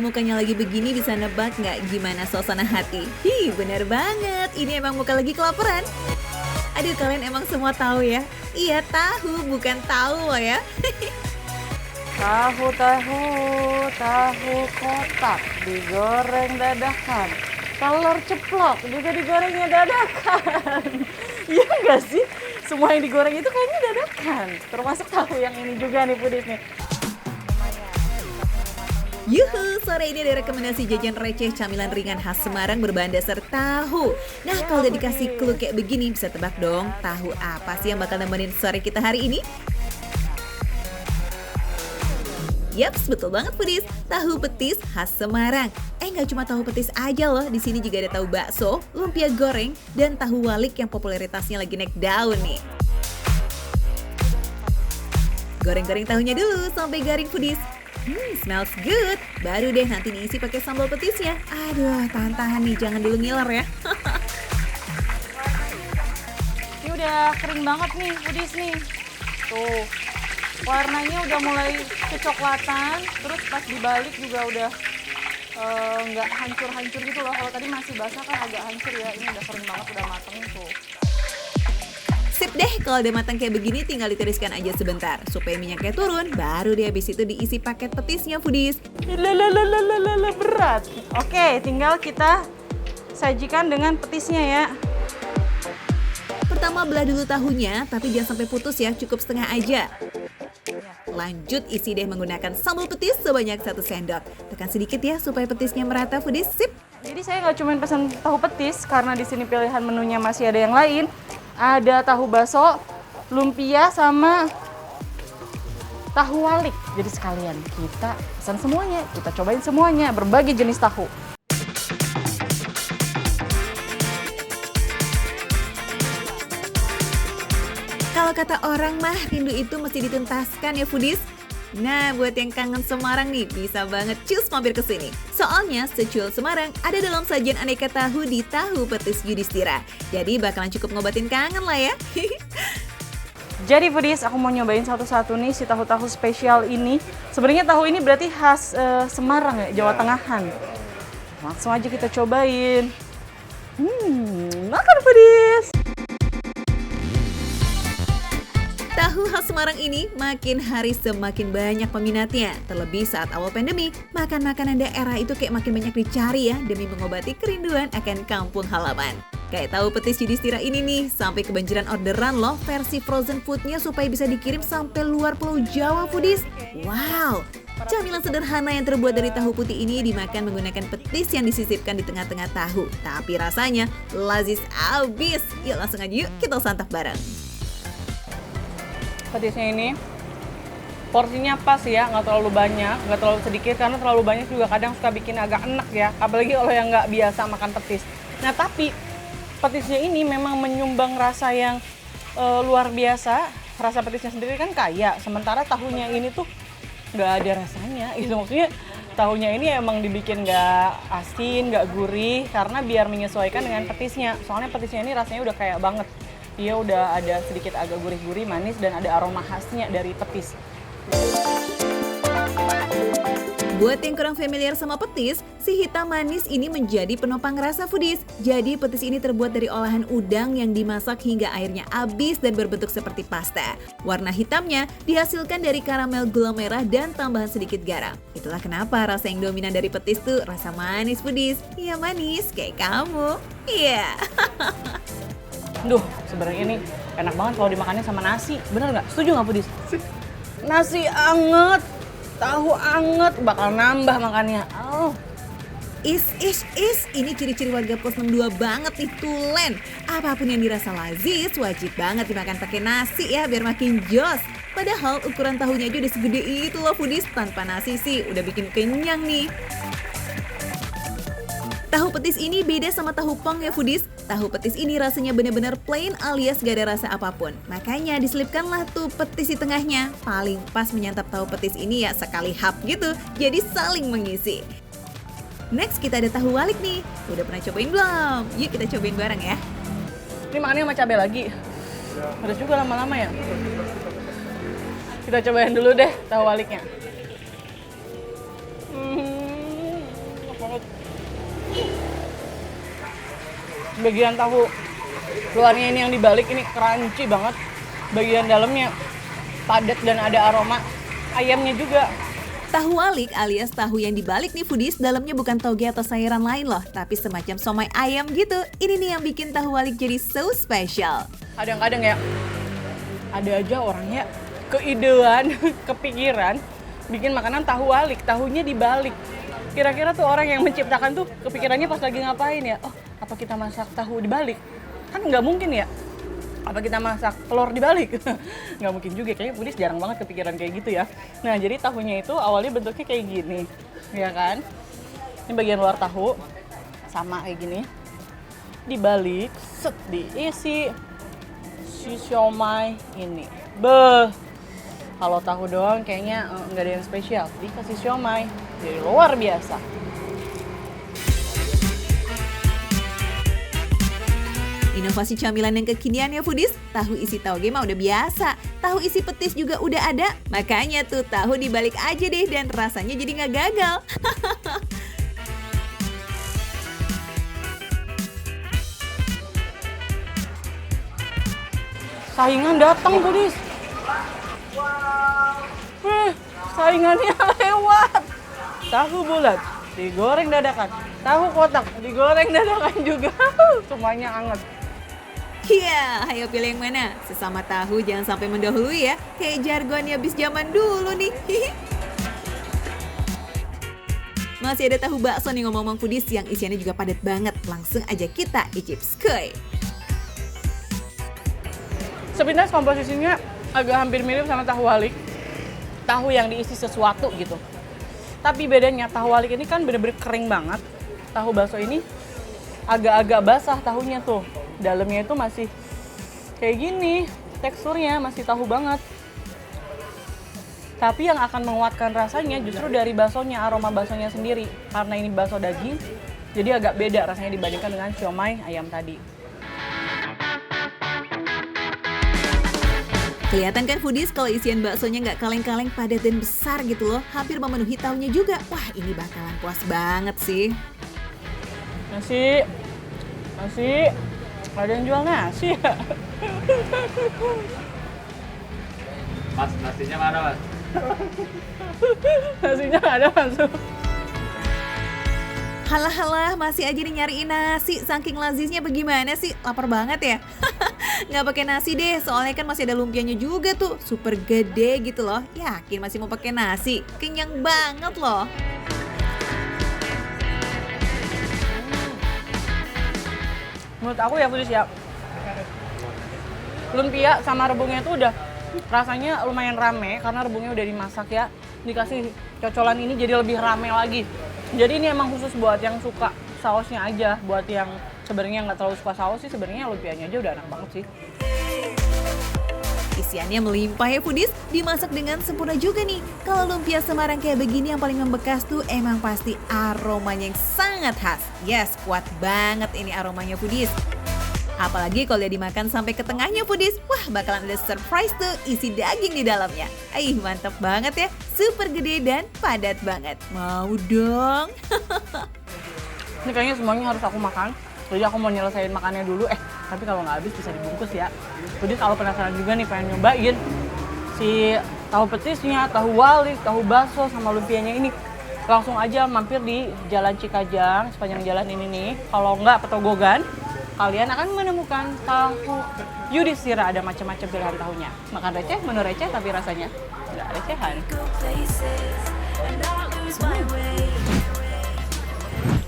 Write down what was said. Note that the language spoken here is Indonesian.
Kalau mukanya lagi begini bisa nebak nggak gimana suasana hati? Bener banget, ini emang muka lagi kelaparan. Aduh, kalian emang semua tahu ya? Iya, tahu, bukan tahu loh ya. Tahu kotak digoreng dadakan. Telur ceplok juga digorengnya dadakan. Iya nggak sih? Semua yang digoreng itu kayaknya dadakan. Termasuk tahu yang ini juga nih Pudis nih. Yuhu, sore ini ada rekomendasi jajan receh camilan ringan khas Semarang berbahan dasar tahu. Nah, kalau udah dikasih clue kayak begini, bisa tebak dong tahu apa sih yang bakal nemenin sore kita hari ini? Yaps, betul banget Pudis, tahu petis khas Semarang. Nggak cuma tahu petis aja loh, di sini juga ada tahu bakso, lumpia goreng, dan tahu walik yang popularitasnya lagi naik daun nih. Goreng-goreng tahunya dulu sampai garing Pudis. Smells good. Baru deh nanti diisi pakai sambal petisnya. Aduh, tahan-tahan nih, jangan dulu ngiler ya. Ini udah kering banget nih Pudis nih. Tuh, warnanya udah mulai kecoklatan. Terus pas dibalik juga udah nggak hancur-hancur gitu loh. Kalau tadi masih basah kan agak hancur ya. Ini udah kering banget, udah mateng tuh. Sip deh, kalau udah matang kayak begini tinggal ditiriskan aja sebentar supaya minyaknya turun, baru deh habis itu diisi paket petisnya Pudis. Berat. Oke, tinggal kita sajikan dengan petisnya ya. Pertama belah dulu tahunya, tapi jangan sampai putus ya, cukup setengah aja. Lanjut isi deh menggunakan sambal petis sebanyak 1 sendok. Tekan sedikit ya supaya petisnya merata Pudis. Sip. Jadi saya nggak cuma pesan tahu petis karena di sini pilihan menunya masih ada yang lain. Ada tahu baso, lumpia, sama tahu walik. Jadi sekalian kita pesan semuanya, kita cobain semuanya, berbagai jenis tahu. Kalau kata orang mah rindu itu mesti dituntaskan ya Pudis. Nah, buat yang kangen Semarang nih, bisa banget cus mampir ke sini. Soalnya secuil Semarang ada dalam sajian aneka tahu di Tahu Petis Yudhistira. Jadi bakalan cukup ngobatin kangen lah ya. Jadi Pudis, aku mau nyobain satu-satu nih si tahu-tahu spesial ini. Sebenarnya tahu ini berarti khas Semarang ya, Jawa Tengahan. Langsung aja kita cobain. Makan Pudis! Tahu khas Semarang ini makin hari semakin banyak peminatnya. Terlebih saat awal pandemi, makan makanan daerah itu kayak makin banyak dicari ya demi mengobati kerinduan akan kampung halaman. Kayak tahu petis Yudhistira ini nih, sampai kebanjiran orderan loh versi frozen foodnya supaya bisa dikirim sampai luar Pulau Jawa Pudis. Wow! Camilan sederhana yang terbuat dari tahu putih ini dimakan menggunakan petis yang disisipkan di tengah-tengah tahu. Tapi rasanya lazis abis. Yuk langsung aja yuk kita santap bareng. Petisnya ini porsinya pas ya, nggak terlalu banyak, nggak terlalu sedikit, karena terlalu banyak juga kadang suka bikin agak enak ya, apalagi kalau yang nggak biasa makan petis. Nah tapi petisnya ini memang menyumbang rasa yang luar biasa. Rasa petisnya sendiri kan kaya, sementara tahunya ini tuh nggak ada rasanya. Itu maksudnya tahunya ini emang dibikin nggak asin, nggak gurih, karena biar menyesuaikan dengan petisnya. Soalnya petisnya ini rasanya udah kaya banget. Dia udah ada sedikit agak gurih-gurih, manis, dan ada aroma khasnya dari petis. Buat yang kurang familiar sama petis, si hitam manis ini menjadi penopang rasa Pudis. Jadi petis ini terbuat dari olahan udang yang dimasak hingga airnya habis dan berbentuk seperti pasta. Warna hitamnya dihasilkan dari karamel gula merah dan tambahan sedikit garam. Itulah kenapa rasa yang dominan dari petis tuh rasa manis Pudis. Iya manis, kayak kamu. Iya. Duh, sebenarnya ini enak banget kalau dimakannya sama nasi. Bener nggak? Setuju nggak Pudis? Nasi anget, tahu anget, bakal nambah makannya. Oh. Is, ini ciri-ciri warga pos 62 banget nih, tulen. Apapun yang dirasa lazis, wajib banget dimakan pakai nasi ya, biar makin jos. Padahal ukuran tahunya aja udah segede itu loh Pudis, tanpa nasi sih udah bikin kenyang nih. Tahu petis ini beda sama tahu pong ya Pudis. Tahu petis ini rasanya benar-benar plain alias gak ada rasa apapun. Makanya diselipkanlah tuh petis di tengahnya. Paling pas menyantap tahu petis ini ya sekali hap gitu. Jadi saling mengisi. Next kita ada tahu walik nih. Udah pernah cobain belum? Yuk kita cobain bareng ya. Ini makannya sama cabai lagi. Pedas juga lama-lama ya. Kita cobain dulu deh tahu waliknya. banget. Bagian tahu luarnya ini yang dibalik ini crunchy banget. Bagian dalamnya padat dan ada aroma ayamnya juga. Tahu walik alias tahu yang dibalik nih foodies, dalamnya bukan toge atau sayuran lain loh, tapi semacam somai ayam gitu. Ini nih yang bikin tahu walik jadi so special. Kadang-kadang ya, ada aja orangnya keidean, kepikiran bikin makanan tahu walik, tahunya dibalik. Kira-kira tuh orang yang menciptakan tuh kepikirannya pas lagi ngapain ya? Oh, apa kita masak tahu dibalik? Kan nggak mungkin ya. Apa kita masak telur dibalik? Nggak mungkin juga, kayaknya foodies jarang banget kepikiran kayak gitu ya. Nah, jadi tahunya itu awalnya bentuknya kayak gini, ya kan? Ini bagian luar tahu, sama kayak gini. Dibalik, set, diisi si siomay ini. Beh, kalau tahu doang kayaknya nggak ada yang spesial. Dikasih siomay, jadi luar biasa. Inovasi camilan yang kekinian ya foodies, tahu isi tauge mah udah biasa, tahu isi petis juga udah ada, makanya tuh tahu dibalik aja deh dan rasanya jadi nggak gagal. Saingan datang foodies. Saingannya lewat. Tahu bulat digoreng dadakan, tahu kotak digoreng dadakan juga. Semuanya anget. Iya, ayo pilih yang mana? Sesama tahu jangan sampai mendahului ya. Kayak jargonnya bis zaman dulu nih. Masih ada tahu bakso nih ngomong-ngomong foodies yang isiannya juga padat banget. Langsung aja kita icip skuy. Sepintas komposisinya agak hampir mirip sama tahu walik. Tahu yang diisi sesuatu gitu. Tapi bedanya tahu walik ini kan bener-bener kering banget. Tahu bakso ini agak-agak basah tahunya tuh. Dalamnya itu masih kayak gini, teksturnya masih tahu banget. Tapi yang akan menguatkan rasanya justru dari baksonya, aroma baksonya sendiri. Karena ini bakso daging, jadi agak beda rasanya dibandingkan dengan siomay ayam tadi. Kelihatan kan foodies kalau isian baksonya nggak kaleng-kaleng, padat dan besar gitu loh. Hampir memenuhi tahunya juga. Wah, ini bakalan puas banget sih. Nasi. Ada yang jual nasi ya? Mas, nasinya mana mas? Nasinya nggak ada masuk. Halah, masih aja nih nyariin nasi. Saking lazisnya bagaimana sih? Lapar banget ya? Nggak pakai nasi deh, soalnya kan masih ada lumpianya juga tuh. Super gede gitu loh. Yakin masih mau pakai nasi? Kenyang banget loh. Menurut aku ya foodies ya, lumpia sama rebungnya itu udah rasanya lumayan rame karena rebungnya udah dimasak ya. Dikasih cocolan ini jadi lebih rame lagi. Jadi ini emang khusus buat yang suka sausnya aja. Buat yang sebenarnya nggak terlalu suka saus sih, sebenarnya lumpianya aja udah enak banget sih. Isiannya melimpah ya foodies, dimasak dengan sempurna juga nih. Kalau lumpia Semarang kayak begini yang paling membekas tuh emang pasti aromanya yang sangat khas. Yes, kuat banget ini aromanya foodies. Apalagi kalau dia dimakan sampai ke tengahnya foodies, wah bakalan ada surprise tuh isi daging di dalamnya. Mantap banget ya, super gede dan padat banget. Mau dong. Ini kayaknya semuanya harus aku makan. Jadi aku mau nyelesain makannya dulu. Tapi kalau nggak habis bisa dibungkus ya. Jadi kalau penasaran juga nih pengen nyobain si tahu petisnya, tahu walik, tahu bakso sama lumpianya ini, langsung aja mampir di Jalan Cikajang sepanjang jalan ini nih. Kalau nggak Petogogan, kalian akan menemukan tahu Yudhistira. Ada macam-macam pilihan tahunya. Makan receh, menu receh tapi rasanya nggak recehan.